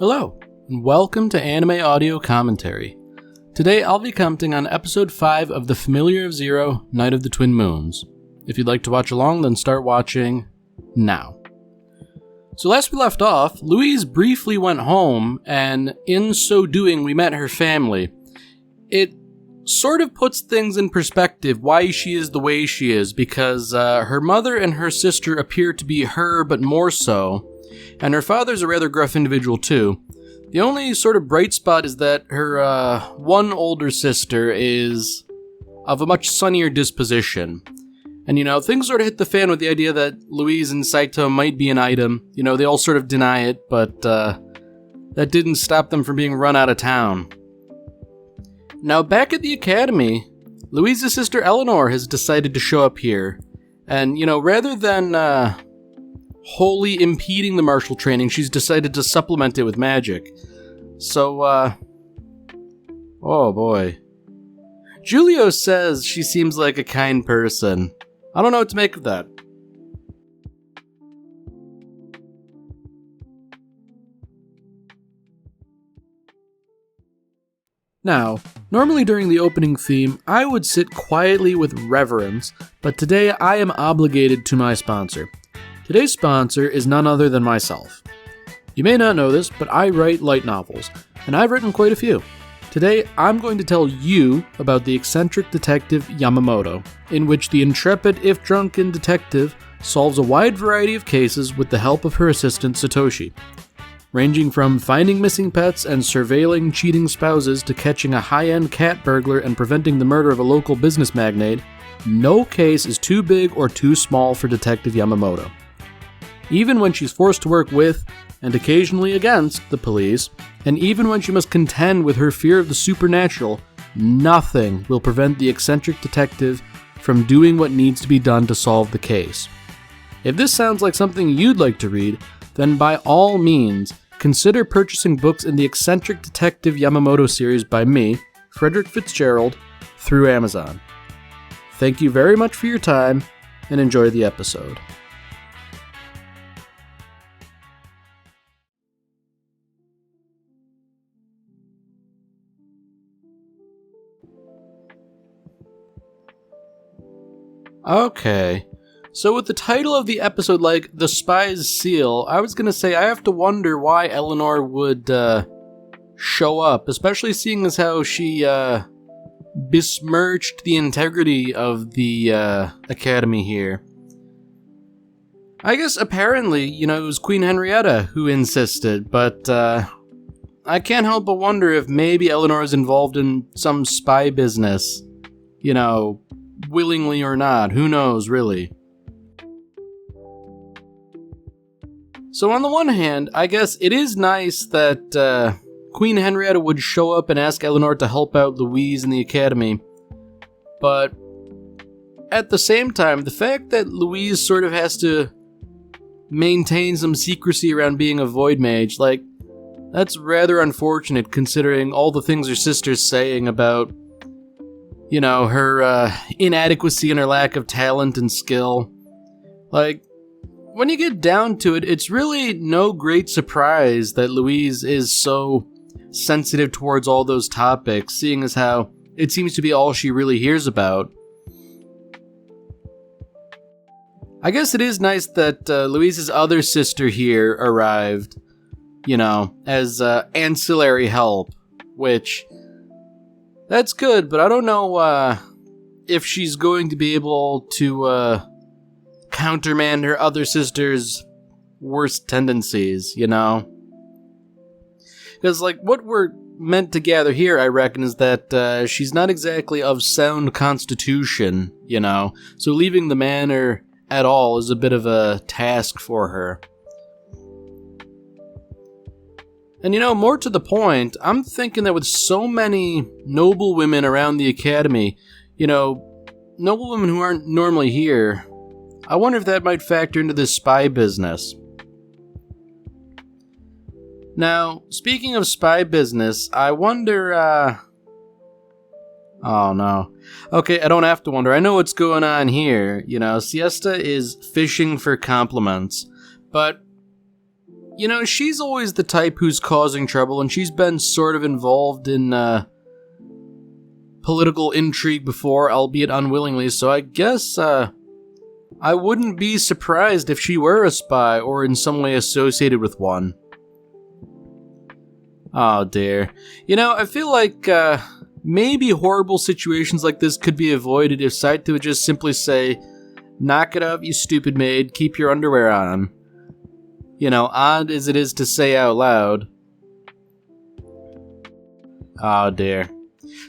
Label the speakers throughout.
Speaker 1: Hello, and welcome to Anime Audio Commentary. Today I'll be commenting on Episode 5 of The Familiar of Zero, Night of the Twin Moons. If you'd like to watch along, then start watching now. So last we left off, Louise briefly went home, and in so doing we met her family. It sort of puts things in perspective why she is the way she is, because her mother and her sister appear to be her, but more so. And her father's a rather gruff individual too. The only sort of bright spot is that her one older sister is of a much sunnier disposition. And things sort of hit the fan with the idea that Louise and Saito might be an item. They all sort of deny it, but that didn't stop them from being run out of town. Now back at the academy, Louise's sister Eleanor has decided to show up here. And, rather than wholly impeding the martial training, she's decided to supplement it with magic. So, oh boy. Julio says she seems like a kind person. I don't know what to make of that. Now, normally during the opening theme, I would sit quietly with reverence, but today I am obligated to my sponsor. Today's sponsor is none other than myself. You may not know this, but I write light novels, and I've written quite a few. Today, I'm going to tell you about the eccentric detective Yamamoto, in which the intrepid, if drunken detective solves a wide variety of cases with the help of her assistant Satoshi. Ranging from finding missing pets and surveilling cheating spouses to catching a high-end cat burglar and preventing the murder of a local business magnate, no case is too big or too small for Detective Yamamoto. Even when she's forced to work with, and occasionally against, the police, and even when she must contend with her fear of the supernatural, nothing will prevent the eccentric detective from doing what needs to be done to solve the case. If this sounds like something you'd like to read, then by all means, consider purchasing books in the Eccentric Detective Yamamoto series by me, Frederick Fitzgerald, through Amazon. Thank you very much for your time, and enjoy the episode. Okay, so with the title of the episode like The Spy's Seal, I was gonna say I have to wonder why Eleanor would show up, especially seeing as how she besmirched the integrity of the academy here. I guess apparently, it was Queen Henrietta who insisted, but I can't help but wonder if maybe Eleanor is involved in some spy business, willingly or not, who knows, really. So on the one hand, I guess it is nice that Queen Henrietta would show up and ask Eleanor to help out Louise in the academy, but at the same time, the fact that Louise sort of has to maintain some secrecy around being a void mage, that's rather unfortunate considering all the things her sister's saying about her inadequacy and her lack of talent and skill. When you get down to it, it's really no great surprise that Louise is so sensitive towards all those topics, seeing as how it seems to be all she really hears about. I guess it is nice that Louise's other sister here arrived, as ancillary help, which... that's good, but I don't know if she's going to be able to countermand her other sister's worst tendencies, Because, what we're meant to gather here, I reckon, is that she's not exactly of sound constitution, So leaving the manor at all is a bit of a task for her. And more to the point, I'm thinking that with so many noble women around the academy, noble women who aren't normally here, I wonder if that might factor into this spy business. Now, speaking of spy business, I wonder, oh no. Okay, I don't have to wonder, I know what's going on here. Siesta is fishing for compliments, but You know, she's always the type who's causing trouble, and she's been sort of involved in political intrigue before, albeit unwillingly, so I guess I wouldn't be surprised if she were a spy or in some way associated with one. Oh dear. You know, I feel like maybe horrible situations like this could be avoided if Saito would just simply say, "Knock it up, you stupid maid, keep your underwear on." You know, odd as it is to say out loud. Oh dear.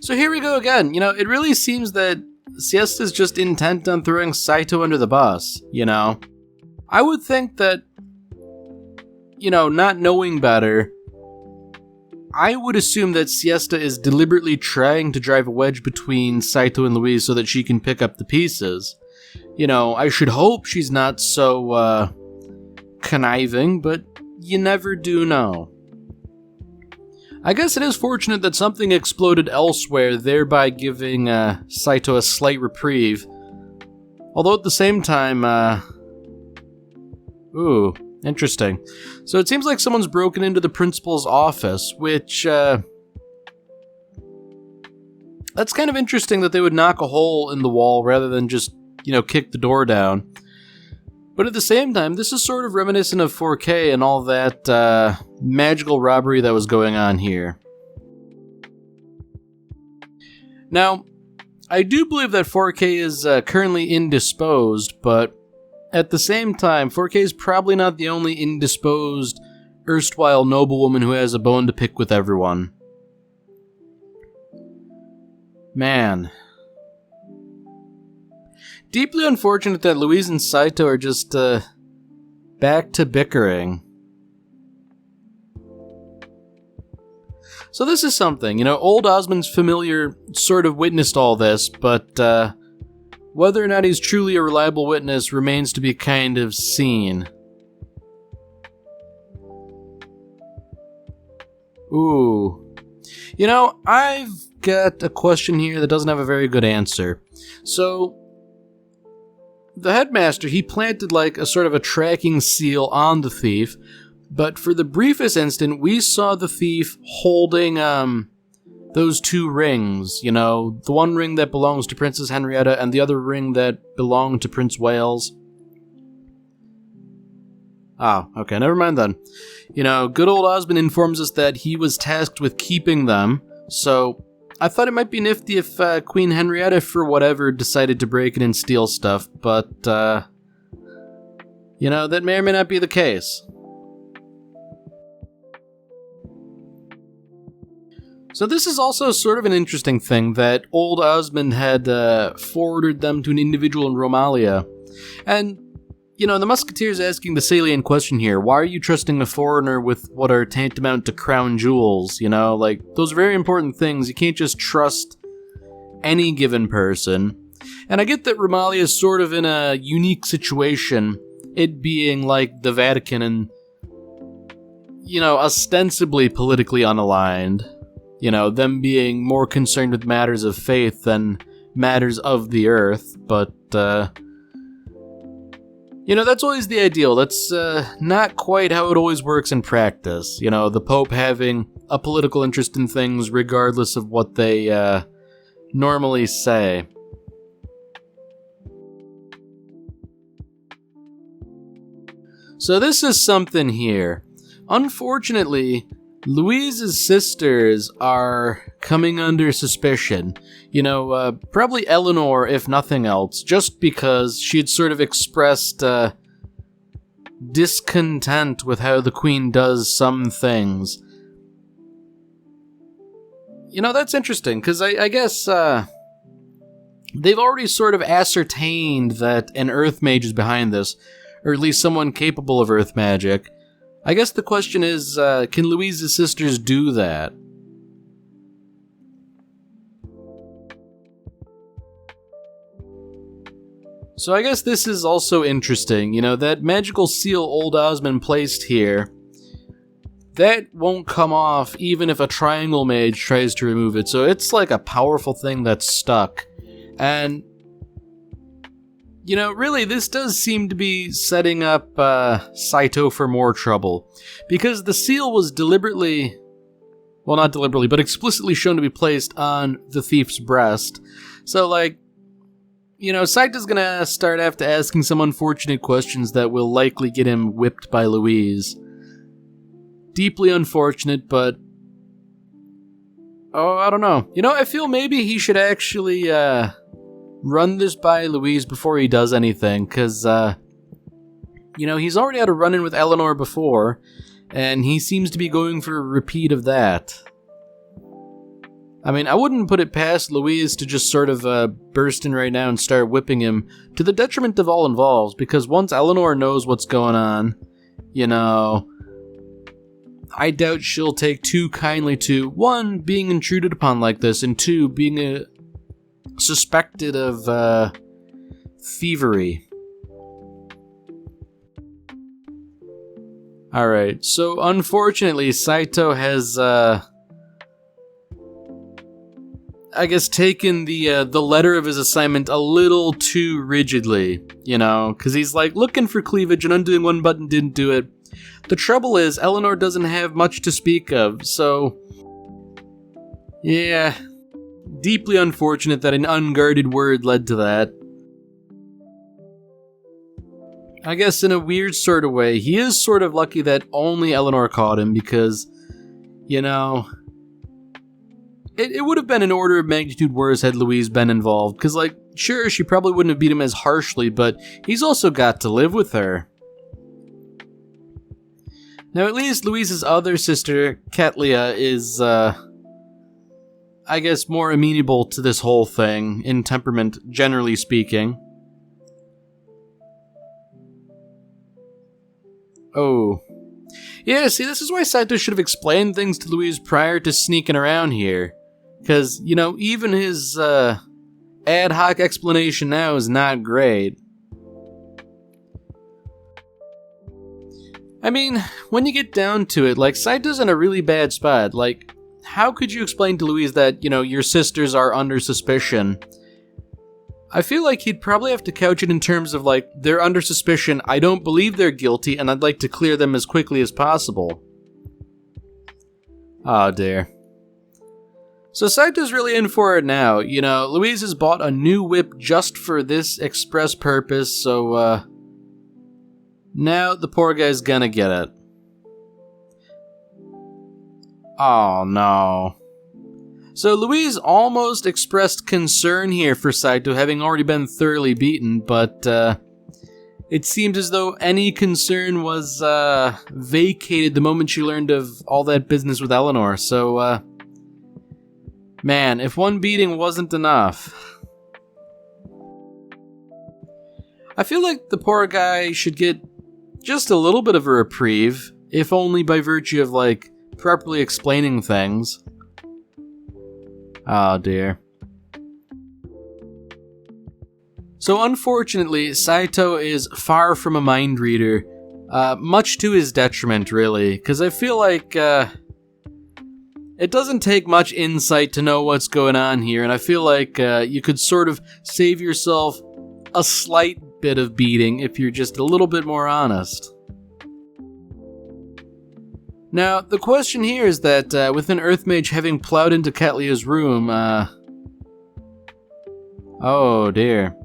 Speaker 1: So here we go again. You know, it really seems that Siesta's just intent on throwing Saito under the bus, you know? I would think that, you know, not knowing better, I would assume that Siesta is deliberately trying to drive a wedge between Saito and Louise so that she can pick up the pieces. You know, I should hope she's not so, conniving, but you never do know. I guess it is fortunate that something exploded elsewhere, thereby giving Saito a slight reprieve. Although at the same time, ooh, interesting. So it seems like someone's broken into the principal's office, which, that's kind of interesting that they would knock a hole in the wall rather than just, you know, kick the door down. But at the same time, this is sort of reminiscent of 4K and all that magical robbery that was going on here. Now, I do believe that 4K is currently indisposed, but at the same time, 4K is probably not the only indisposed, erstwhile noblewoman who has a bone to pick with everyone. Man. Deeply unfortunate that Louise and Saito are just, back to bickering. So this is something, you know, old Osmond's familiar sort of witnessed all this, but, whether or not he's truly a reliable witness remains to be kind of seen. Ooh. You know, I've got a question here that doesn't have a very good answer. So, the headmaster, he planted like a sort of a tracking seal on the thief, but for the briefest instant, we saw the thief holding, those two rings, you know, the one ring that belongs to Princess Henrietta and the other ring that belonged to Prince Wales. Ah, okay, never mind then. You know, good old Osmond informs us that he was tasked with keeping them, so I thought it might be nifty if Queen Henrietta, for whatever, decided to break in and steal stuff, but, you know, that may or may not be the case. So this is also sort of an interesting thing, that old Osmond had forwarded them to an individual in Romalia. And, you know, the Musketeer's asking the salient question here, why are you trusting a foreigner with what are tantamount to crown jewels, you know? Like, those are very important things, you can't just trust any given person. And I get that Romalia is sort of in a unique situation, it being like the Vatican and, you know, ostensibly politically unaligned. You know, them being more concerned with matters of faith than matters of the earth, but, you know, that's always the ideal. That's not quite how it always works in practice. You know, the Pope having a political interest in things regardless of what they normally say. So this is something here. Unfortunately, Louise's sisters are coming under suspicion. You know, probably Eleanor, if nothing else, just because she had sort of expressed discontent with how the Queen does some things. You know, that's interesting, because I guess they've already sort of ascertained that an Earth Mage is behind this, or at least someone capable of Earth magic. I guess the question is, can Louise's sisters do that? So I guess this is also interesting, you know, that magical seal old Osmond placed here, that won't come off even if a triangle mage tries to remove it, so it's like a powerful thing that's stuck. And Really, this does seem to be setting up Saito for more trouble, because the seal was deliberately, well, not deliberately, but explicitly shown to be placed on the thief's breast. So, Saito's gonna start after asking some unfortunate questions that will likely get him whipped by Louise. Deeply unfortunate, but... oh, I don't know. I feel maybe he should actually, run this by Louise before he does anything, because, he's already had a run-in with Eleanor before, and he seems to be going for a repeat of that. I mean, I wouldn't put it past Louise to just sort of burst in right now and start whipping him, to the detriment of all involved, because once Eleanor knows what's going on, I doubt she'll take too kindly to, one, being intruded upon like this, and two, being suspected of thievery. Alright, so unfortunately, Saito has, taken the letter of his assignment a little too rigidly, because he's looking for cleavage and undoing one button didn't do it. The trouble is, Eleanor doesn't have much to speak of, so... yeah, deeply unfortunate that an unguarded word led to that. I guess in a weird sort of way, he is sort of lucky that only Eleanor caught him, because, it would have been an order of magnitude worse had Louise been involved, because, sure, she probably wouldn't have beat him as harshly, but he's also got to live with her. Now, at least Louise's other sister, Katlia, is, more amenable to this whole thing, in temperament, generally speaking. Oh. Yeah, see, this is why Saito should have explained things to Louise prior to sneaking around here. Because, even his, ad hoc explanation now is not great. I mean, when you get down to it, Saito's in a really bad spot. How could you explain to Louise that, your sisters are under suspicion? I feel like he'd probably have to couch it in terms of, they're under suspicion, I don't believe they're guilty, and I'd like to clear them as quickly as possible. Oh dear. So Saito's really in for it now. Louise has bought a new whip just for this express purpose, so, now the poor guy's gonna get it. Oh no. So Louise almost expressed concern here for Saito having already been thoroughly beaten, but it seems as though any concern was vacated the moment she learned of all that business with Eleanor, so man, if one beating wasn't enough. I feel like the poor guy should get just a little bit of a reprieve, if only by virtue of, properly explaining things. Oh dear. So unfortunately, Saito is far from a mind reader, much to his detriment, really, because I feel like, it doesn't take much insight to know what's going on here, and I feel like, you could sort of save yourself a slight bit of beating if you're just a little bit more honest. Now, the question here is that, with an Earthmage having plowed into Katlia's room, oh dear.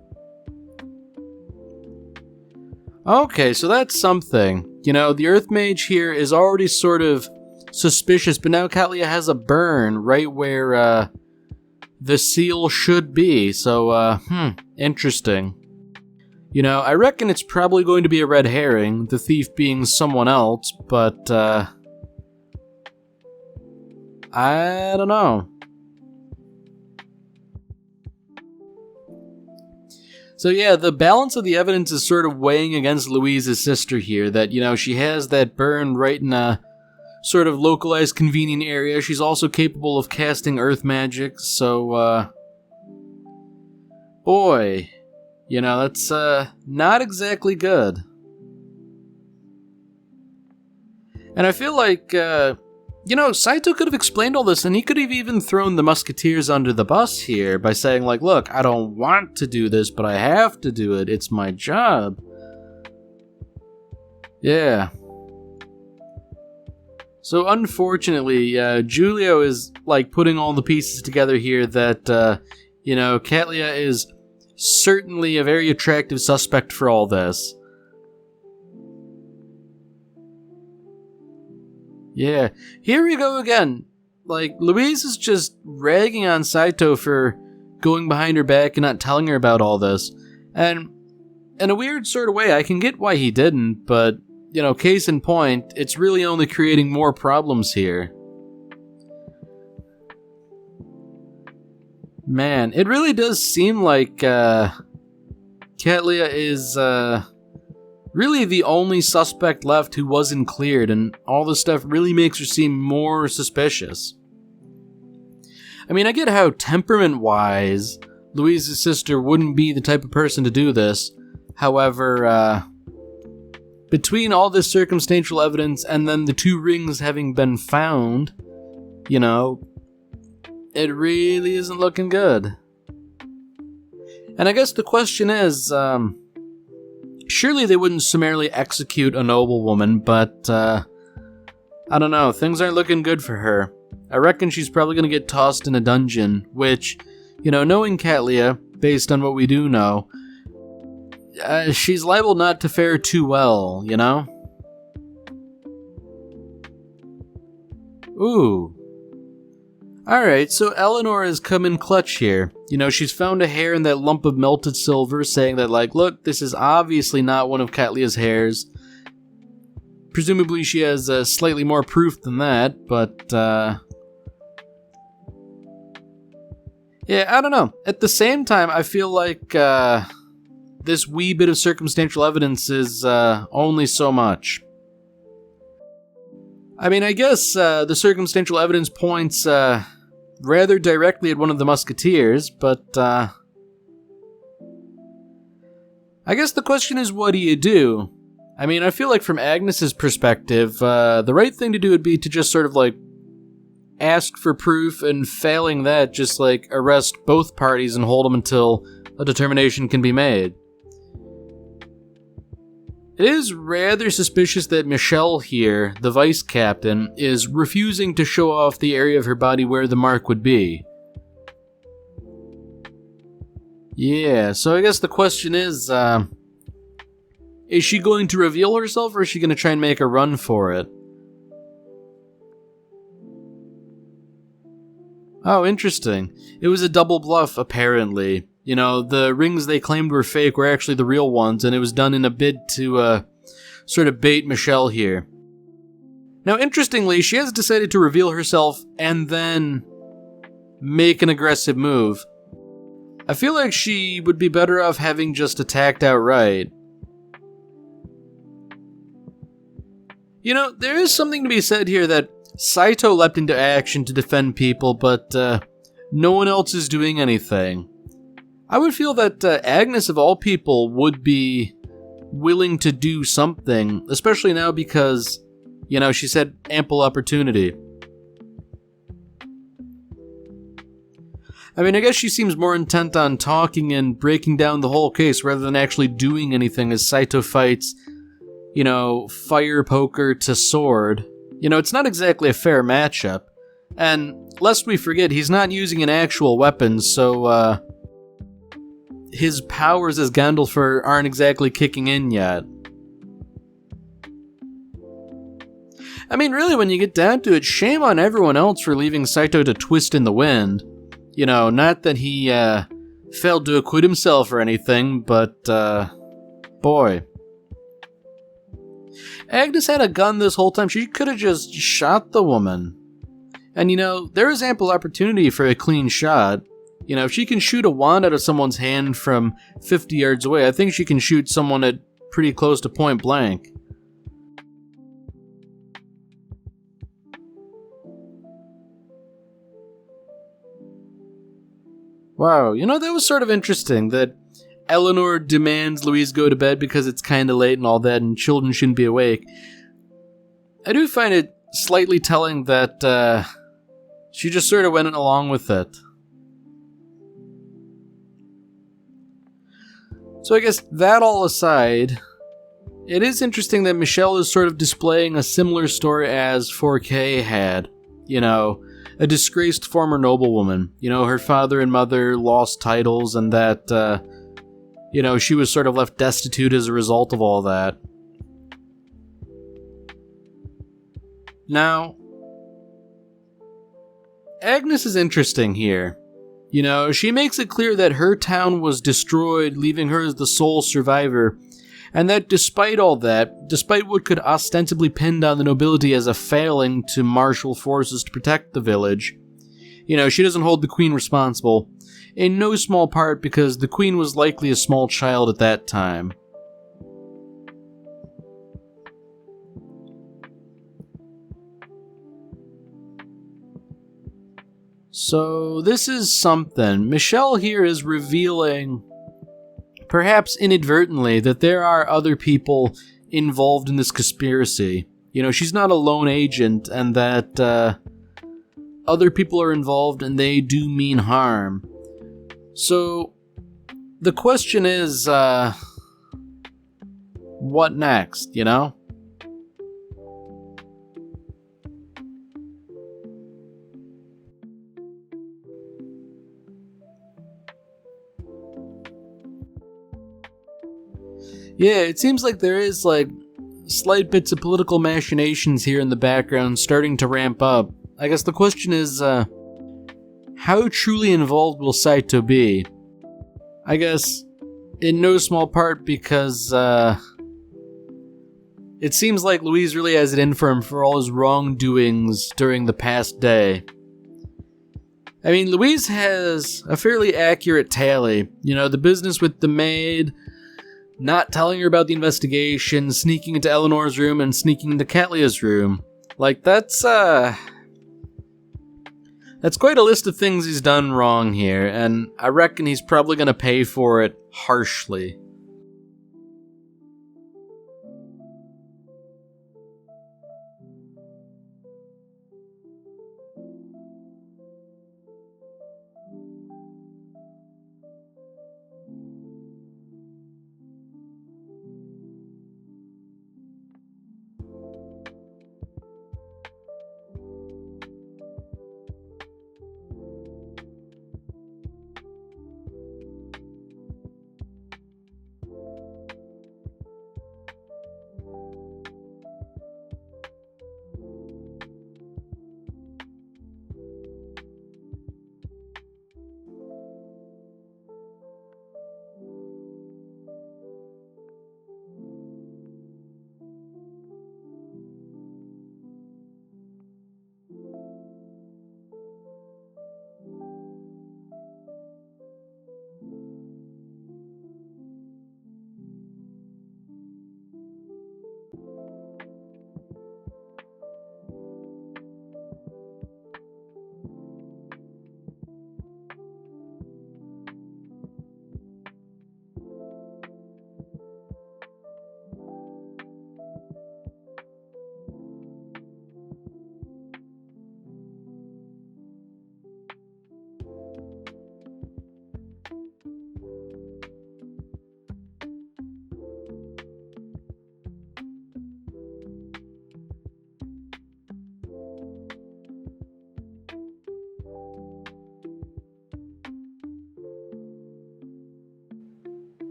Speaker 1: Okay, so that's something. The Earthmage here is already sort of suspicious, but now Katlia has a burn right where, the seal should be, so, interesting. I reckon it's probably going to be a red herring, the thief being someone else, but, I don't know. So yeah, the balance of the evidence is sort of weighing against Louise's sister here, that, she has that burn right in a sort of localized convenient area. She's also capable of casting earth magic, so, boy... that's, not exactly good. And I feel like, Saito could have explained all this, and he could have even thrown the Musketeers under the bus here by saying, like, look, I don't want to do this, but I have to do it. It's my job. Yeah. So, unfortunately, Julio is, like, putting all the pieces together here that, Katlia is certainly a very attractive suspect for all this. Yeah, here we go again. Like, Louise is just ragging on Saito for going behind her back and not telling her about all this. And in a weird sort of way, I can get why he didn't, but, case in point, it's really only creating more problems here. Man, it really does seem like Katlia is really the only suspect left who wasn't cleared, and all this stuff really makes her seem more suspicious. I mean, I get how temperament-wise, Louise's sister wouldn't be the type of person to do this. However, between all this circumstantial evidence and then the 2 rings having been found, it really isn't looking good. And I guess the question is, surely they wouldn't summarily execute a noblewoman, but, I don't know, things aren't looking good for her. I reckon she's probably gonna get tossed in a dungeon, which, knowing Katlia, based on what we do know, she's liable not to fare too well, Ooh. Alright, so Eleanor has come in clutch here. She's found a hair in that lump of melted silver, saying that, like, look, this is obviously not one of Katlia's hairs. Presumably she has slightly more proof than that, but, yeah, I don't know. At the same time, I feel like, this wee bit of circumstantial evidence is, only so much. I mean, I guess, the circumstantial evidence points, rather directly at one of the Musketeers, but, I guess the question is, what do you do? I mean, I feel like from Agnes's perspective, the right thing to do would be to just sort of, like, ask for proof, and failing that, just, like, arrest both parties and hold them until a determination can be made. It is rather suspicious that Michelle here, the vice captain, is refusing to show off the area of her body where the mark would be. Yeah, so I guess the question is she going to reveal herself, or is she going to try and make a run for it? Oh, interesting. It was a double bluff, apparently. The rings they claimed were fake were actually the real ones, and it was done in a bid to, sort of bait Michelle here. Now, interestingly, she has decided to reveal herself and then make an aggressive move. I feel like she would be better off having just attacked outright. There is something to be said here that Saito leapt into action to defend people, but, no one else is doing anything. I would feel that Agnes, of all people, would be willing to do something, especially now because, she's had ample opportunity. I mean, I guess she seems more intent on talking and breaking down the whole case rather than actually doing anything as Saito fights, fire poker to sword. It's not exactly a fair matchup. And lest we forget, he's not using an actual weapon, so, his powers as Gandalfer aren't exactly kicking in yet. I mean, really, when you get down to it, shame on everyone else for leaving Saito to twist in the wind. Not that he, failed to acquit himself or anything, but, boy. Agnes had a gun this whole time. She could have just shot the woman. And, there is ample opportunity for a clean shot. If she can shoot a wand out of someone's hand from 50 yards away, I think she can shoot someone at pretty close to point blank. Wow, that was sort of interesting, that Eleanor demands Louise go to bed because it's kinda late and all that, and children shouldn't be awake. I do find it slightly telling that she just sort of went along with it. So I guess that all aside, it is interesting that Michelle is sort of displaying a similar story as 4K had. You know, a disgraced former noblewoman. You know, her father and mother lost titles and that, she was sort of left destitute as a result of all that. Now, Agnes is interesting here. You know, she makes it clear that her town was destroyed, leaving her as the sole survivor, and that despite all that, despite what could ostensibly pin down the nobility as a failing to marshal forces to protect the village, you know, she doesn't hold the queen responsible, in no small part because the queen was likely a small child at that time. So this is something. Michelle here is revealing, perhaps inadvertently, that there are other people involved in this conspiracy. You know, she's not a lone agent, and that other people are involved and they do mean harm. So the question is, what next, you know? Yeah, it seems like there is, slight bits of political machinations here in the background starting to ramp up. I guess the question is, how truly involved will Saito be? I guess, in no small part because, it seems like Louise really has it in for him for all his wrongdoings during the past day. I mean, Louise has a fairly accurate tally. You know, the business with the maid, not telling her about the investigation, sneaking into Eleanor's room, and sneaking into Catlia's room. That's quite a list of things he's done wrong here, and I reckon he's probably gonna pay for it harshly.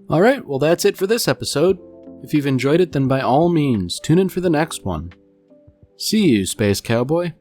Speaker 1: Alright, well that's it for this episode. If you've enjoyed it, then by all means, tune in for the next one. See you, Space Cowboy.